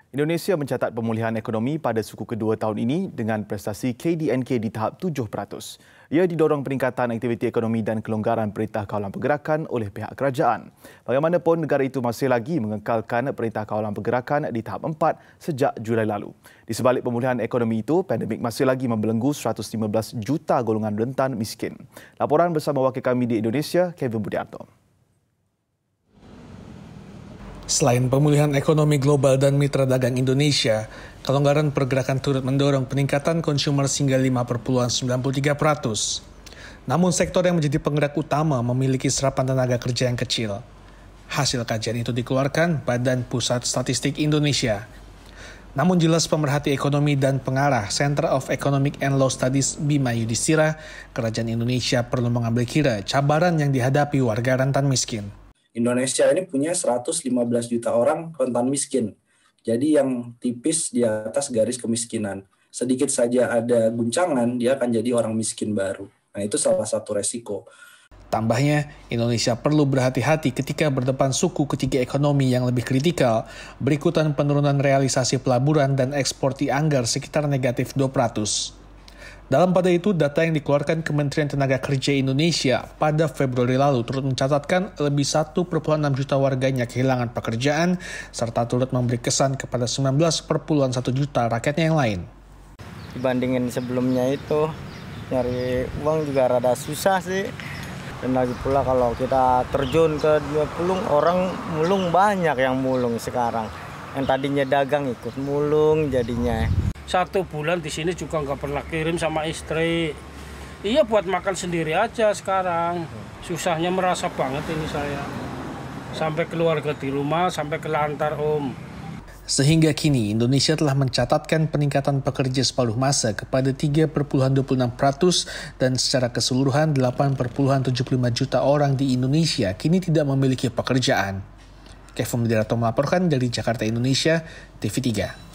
Indonesia mencatat pemulihan ekonomi pada suku kedua tahun ini dengan prestasi KDNK di tahap 7%. Ia didorong peningkatan aktiviti ekonomi dan kelonggaran Perintah Kawalan Pergerakan oleh pihak kerajaan. Bagaimanapun, negara itu masih lagi mengekalkan Perintah Kawalan Pergerakan di tahap 4 sejak Julai lalu. Di sebalik pemulihan ekonomi itu, pandemik masih lagi membelenggu 115 juta golongan rentan miskin. Laporan bersama wakil kami di Indonesia, Kevin Budiarto. Selain pemulihan ekonomi global dan mitra dagang Indonesia, kelonggaran pergerakan turut mendorong peningkatan konsumer hingga 5,93%. Namun sektor yang menjadi penggerak utama memiliki serapan tenaga kerja yang kecil. Hasil kajian itu dikeluarkan Badan Pusat Statistik Indonesia. Namun jelas pemerhati ekonomi dan pengarah Center of Economic and Law Studies Bima Yudhistira, kerajaan Indonesia perlu mengambil kira cabaran yang dihadapi warga rentan miskin. Indonesia ini punya 115 juta orang rentan miskin. Jadi yang tipis di atas garis kemiskinan. Sedikit saja ada guncangan, dia akan jadi orang miskin baru. Nah, itu salah satu resiko. Tambahnya, Indonesia perlu berhati-hati ketika berdepan suku ketiga ekonomi yang lebih kritikal, berikutan penurunan realisasi pelaburan dan ekspor dianggar sekitar negatif 2%. Dalam pada itu, data yang dikeluarkan Kementerian Tenaga Kerja Indonesia pada Februari lalu turut mencatatkan lebih 1,6 juta warganya kehilangan pekerjaan, serta turut memberi kesan kepada 19,1 juta rakyatnya yang lain. Dibandingin sebelumnya itu, nyari uang juga rada susah sih. Dan lagi pula kalau kita terjun ke pulung, orang mulung banyak yang mulung sekarang. Yang tadinya dagang ikut mulung jadinya. 1 bulan di sini juga nggak pernah kirim sama istri. Iya, buat makan sendiri aja sekarang. Susahnya merasa banget ini saya. Sampai keluarga di rumah, sampai ke lantar om. Sehingga kini Indonesia telah mencatatkan peningkatan pekerja separuh masa kepada 3,26% dan secara keseluruhan 8,75 juta orang di Indonesia kini tidak memiliki pekerjaan. Kevin Budiarto melaporkan dari Jakarta, Indonesia, TV3.